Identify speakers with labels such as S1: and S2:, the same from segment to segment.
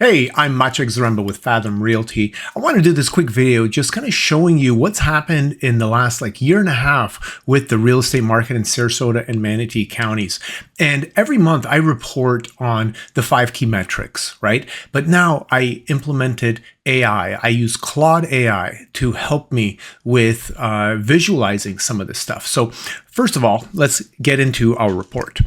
S1: Hey, I'm Maciek Zaremba with Fathom Realty. I want to do this quick video just kind of showing you what's happened in the last year and a half with the real estate market in Sarasota and Manatee counties. And every month I report on the 5 key metrics, right? But now I implemented AI. I use Claude AI to help me with visualizing some of this stuff. So first of all, let's get into our report.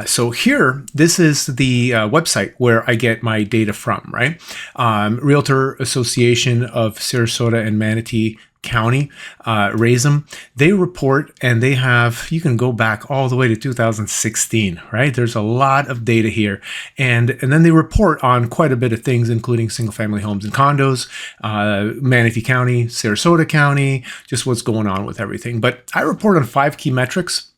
S1: So here, this is the website where I get my data from, right? Realtor Association of Sarasota and Manatee County, RAISM, they report and they have, you can go back all the way to 2016, right? There's a lot of data here. And then they report on quite a bit of things, including single family homes and condos, Manatee County, Sarasota County, just what's going on with everything. But I report on 5 key metrics.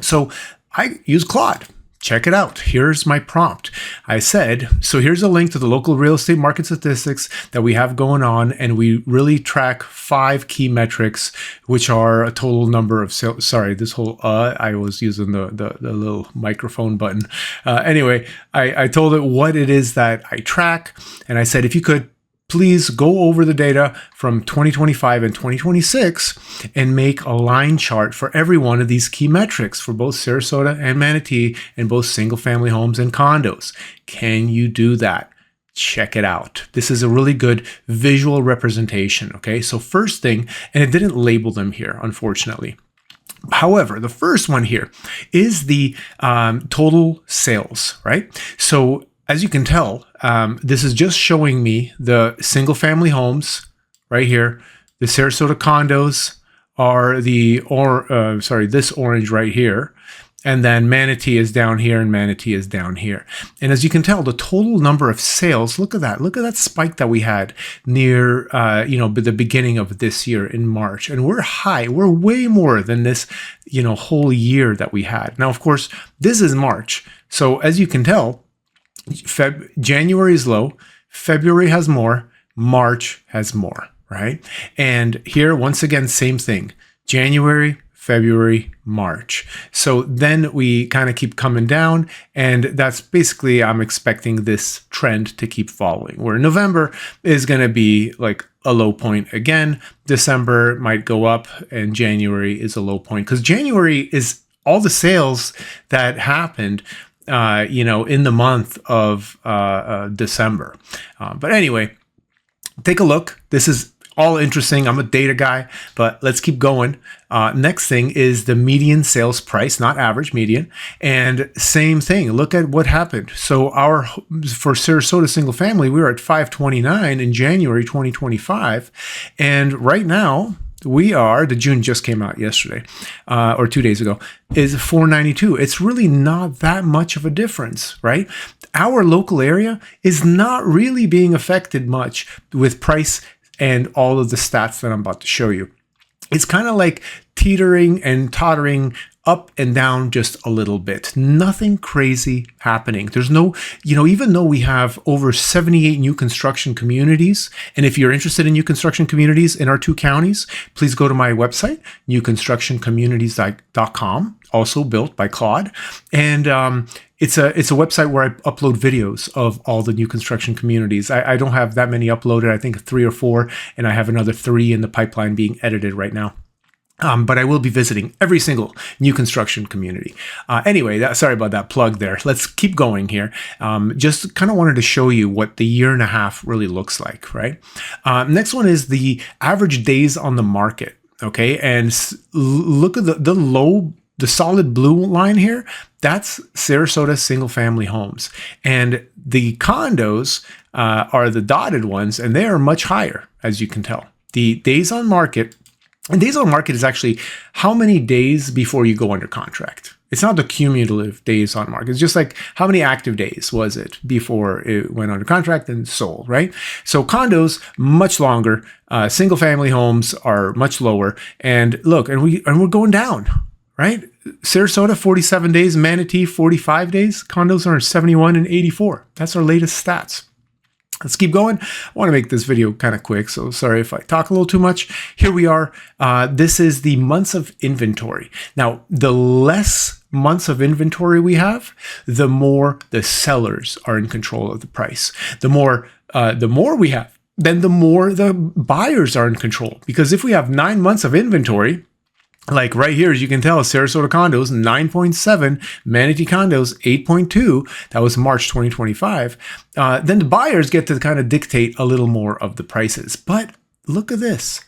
S1: So I use Claude. Check it out. Here's my prompt. I said, so here's a link to the local real estate market statistics that we have going on, and we really track 5 key metrics, which are a total number of sales. Sorry, this whole I was using the little microphone button. Anyway, I told it what it is that I track, and I said, if you could please go over the data from 2025 and 2026 and make a line chart for every one of these key metrics for both Sarasota and Manatee and both single family homes and condos. Can you do that? Check it out. This is a really good visual representation. Okay, so first thing, and it didn't label them here, unfortunately. However, the first one here is the total sales, right? So as you can tell, this is just showing me the single family homes right here. The Sarasota condos are this orange right here. And then Manatee is down here and Manatee is down here. And as you can tell, the total number of sales, look at that. Look at that spike that we had near, the beginning of this year in March. And we're high. We're way more than this, whole year that we had. Now, of course, this is March. So as you can tell, January is low, February has more, March has more, right? And here, once again, same thing, January, February, March. So then we kind of keep coming down, and that's basically, I'm expecting this trend to keep following, where November is going to be like a low point again, December might go up, and January is a low point, because January is all the sales that happened in the month of December. But anyway, take a look. This is all interesting. I'm a data guy, but let's keep going. Next thing is the median sales price, not average, median. And same thing, look at what happened. So for Sarasota single family, we were at 529 in January 2025. And right now, the June just came out yesterday, or 2 days ago, is 492. It's really not that much of a difference, right? Our local area is not really being affected much with price and all of the stats that I'm about to show you. It's kind of like teetering and tottering up and down just a little bit. Nothing crazy happening. There's no, even though we have over 78 new construction communities, and if you're interested in new construction communities in our 2 counties, please go to my website, newconstructioncommunities.com, also built by Claude. And it's a website where I upload videos of all the new construction communities. I don't have that many uploaded, I think 3 or 4, and I have another 3 in the pipeline being edited right now. But I will be visiting every single new construction community. Anyway, sorry about that plug there. Let's keep going here. Just kind of wanted to show you what the year and a half really looks like, right? Next one is the average days on the market, okay? And look at the solid blue line here. That's Sarasota single family homes. And the condos are the dotted ones, and they are much higher, as you can tell. The days on market, and days on market is actually how many days before you go under contract. It's not the cumulative days on market. It's just like how many active days was it before it went under contract and sold, right? So condos, much longer. Single family homes are much lower. And look, and we're going down, right? Sarasota, 47 days. Manatee, 45 days. Condos are 71 and 84. That's our latest stats. Let's keep going. I want to make this video kind of quick, so sorry if I talk a little too much. Here we are. This is the months of inventory. Now, the less months of inventory we have, the more the sellers are in control of the price. The more we have, then the more the buyers are in control. Because if we have 9 months of inventory, like right here, as you can tell, Sarasota condos 9.7, Manatee condos 8.2. That was March 2025. Then the buyers get to kind of dictate a little more of the prices. But look at this,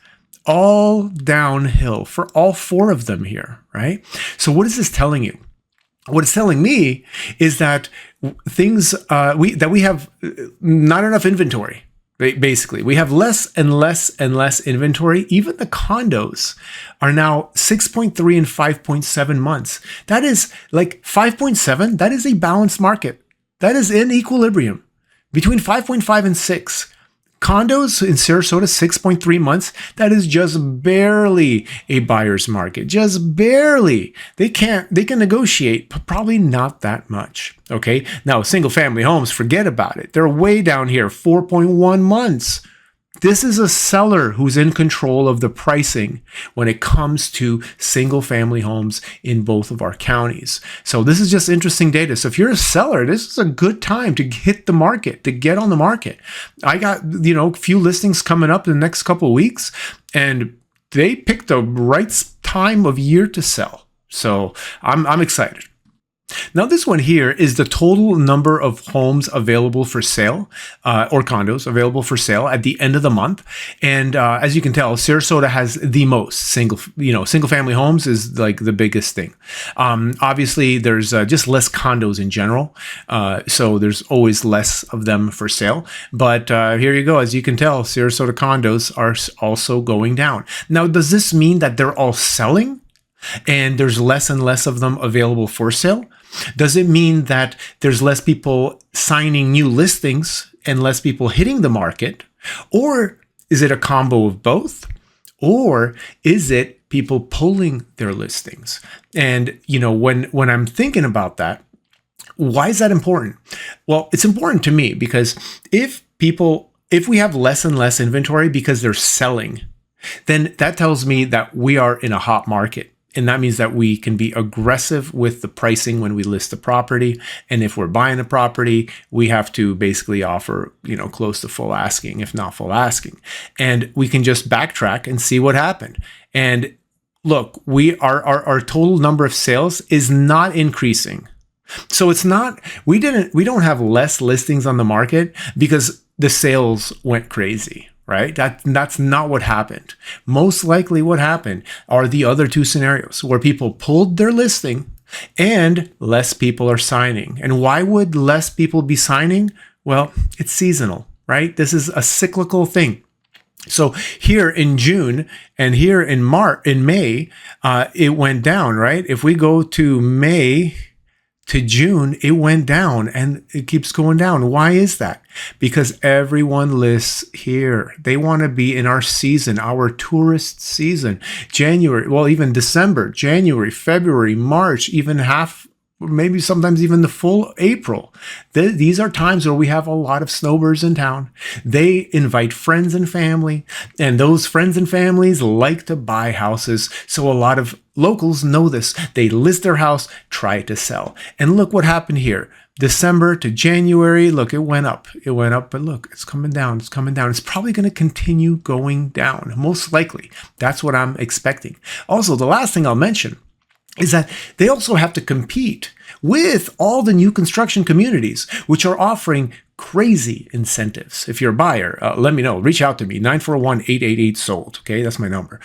S1: all downhill for all 4 of them here, right? So what is this telling you? What it's telling me is that things we have not enough inventory. Basically, we have less and less and less inventory. Even the condos are now 6.3 and 5.7 months. That is like 5.7. That is a balanced market. That is in equilibrium between 5.5 and 6. Condos in Sarasota, 6.3 months. That is just barely a buyer's market. Just barely. They can negotiate, but probably not that much. Okay. Now, single family homes, forget about it. They're way down here, 4.1 months. This is a seller who's in control of the pricing when it comes to single family homes in both of our counties. So this is just interesting data. So if you're a seller, this is a good time to hit the market, to get on the market. I got, a few listings coming up in the next couple of weeks, and they picked the right time of year to sell. So I'm excited. Now, this one here is the total number of homes available for sale, or condos available for sale at the end of the month. And as you can tell, Sarasota has the most single family homes is like the biggest thing. Obviously, there's just less condos in general, so there's always less of them for sale. But here you go. As you can tell, Sarasota condos are also going down. Now, does this mean that they're all selling and there's less and less of them available for sale? Does it mean that there's less people signing new listings and less people hitting the market? Or is it a combo of both? Or is it people pulling their listings? And, when I'm thinking about that, why is that important? Well, it's important to me because if we have less and less inventory because they're selling, then that tells me that we are in a hot market. And that means that we can be aggressive with the pricing when we list the property. And if we're buying the property, we have to basically offer, close to full asking, if not full asking. And we can just backtrack and see what happened. And look, our total number of sales is not increasing. So it's not, we don't have less listings on the market because the sales went crazy. Right? That's not what happened. Most likely what happened are the other 2 scenarios where people pulled their listing and less people are signing. And why would less people be signing? Well, it's seasonal, right? This is a cyclical thing. So here in June and here in May, it went down, right? If we go to May to June, it went down and it keeps going down. Why is that? Because everyone lists here. They want to be in our season, our tourist season. January, well, even December, January, February, March, even maybe sometimes even the full April. These are times where we have a lot of snowbirds in town. They invite friends and family, and those friends and families like to buy houses. So a lot of locals know this. They list their house, try to sell. And look what happened here. December to January, look, it went up, but look, it's coming down. It's probably going to continue going down, most likely. That's what I'm expecting. Also, the last thing I'll mention is that they also have to compete with all the new construction communities, which are offering crazy incentives. If you're a buyer, let me know. Reach out to me, 941-888-SOLD. Okay, that's my number.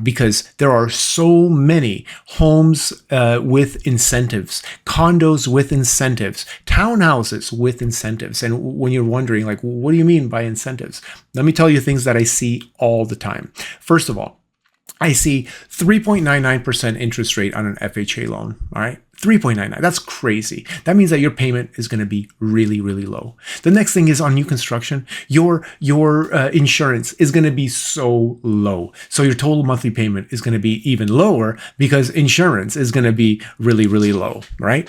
S1: Because there are so many homes with incentives, condos with incentives, townhouses with incentives. And when you're wondering, like, what do you mean by incentives? Let me tell you things that I see all the time. First of all, I see 3.99% interest rate on an FHA loan. All right. 3.99. That's crazy. That means that your payment is going to be really, really low. The next thing is on new construction, your insurance is going to be so low. So your total monthly payment is going to be even lower because insurance is going to be really, really low, right?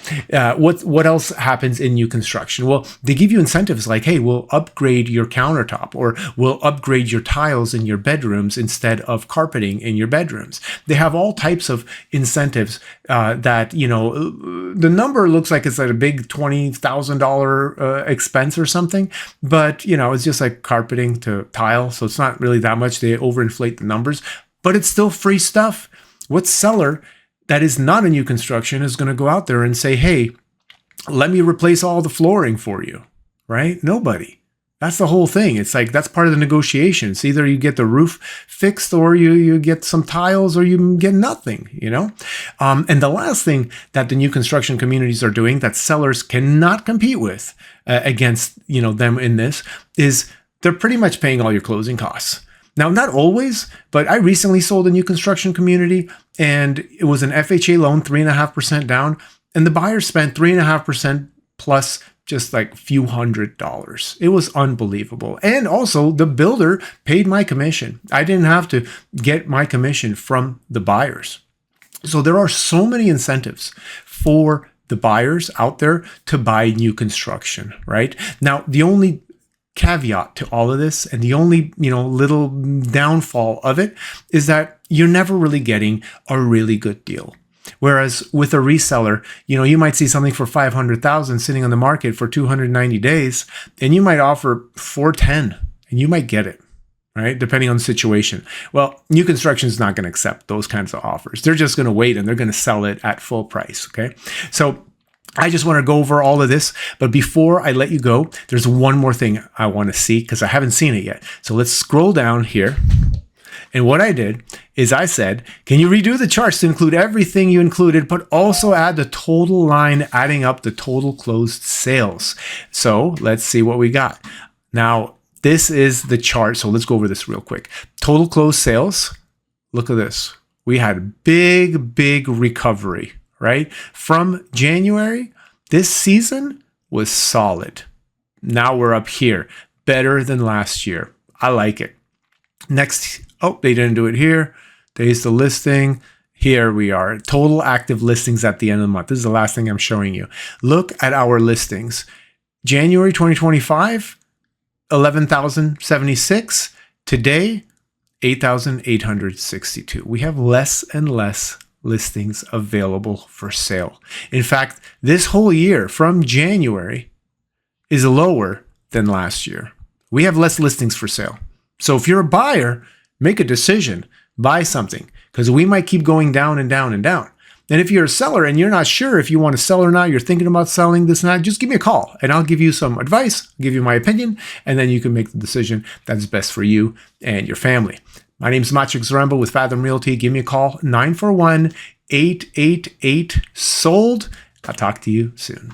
S1: What else happens in new construction? Well, they give you incentives like, hey, we'll upgrade your countertop, or we'll upgrade your tiles in your bedrooms instead of carpeting in your bedrooms. They have all types of incentives that, you know, the number looks like it's like a big $20,000 expense or something, but, you know, it's just like carpeting to tile. So it's not really that much. They overinflate the numbers, but it's still free stuff. What seller that is not a new construction is going to go out there and say, hey, let me replace all the flooring for you, right? Nobody. That's the whole thing. It's like, that's part of the negotiation. It's either you get the roof fixed or you get some tiles or you get nothing, you know? And the last thing that the new construction communities are doing that sellers cannot compete with against, you know, them in this is they're pretty much paying all your closing costs. Now, not always, but I recently sold a new construction community and it was an FHA loan, 3.5% down, and the buyer spent 3.5% plus just like a few $100s. It was unbelievable. And also the builder paid my commission. I didn't have to get my commission from the buyers. So there are so many incentives for the buyers out there to buy new construction, right? Now, the only caveat to all of this and the only, you know, little downfall of it is that you're never really getting a really good deal. Whereas with a reseller, you know, you might see something for $500,000 sitting on the market for 290 days, and you might offer $410, and you might get it, right? Depending on the situation. Well, new construction is not going to accept those kinds of offers. They're just going to wait and they're going to sell it at full price. Okay, so I just want to go over all of this, but before I let you go, there's one more thing I want to see because I haven't seen it yet. So let's scroll down here. And what I did is I said, can you redo the charts to include everything you included, but also add the total line adding up the total closed sales? So let's see what we got. Now, this is the chart. So let's go over this real quick. Total closed sales. Look at this. We had big recovery, right? From January, this season was solid. Now we're up here, better than last year. I like it. Next, oh, they didn't do it here. There's the listing. Here we are. Total active listings at the end of the month. This is the last thing I'm showing you. Look at our listings. January 2025, 11,076. Today, 8,862. We have less and less listings available for sale. In fact, this whole year from January is lower than last year. We have less listings for sale. So if you're a buyer, make a decision, buy something, because we might keep going down and down and down. And if you're a seller and you're not sure if you want to sell or not, you're thinking about selling this and that, just give me a call and I'll give you some advice, give you my opinion, and then you can make the decision that's best for you and your family. My name is Maciek Zaremba with Fathom Realty. Give me a call, 941-888-SOLD. I'll talk to you soon.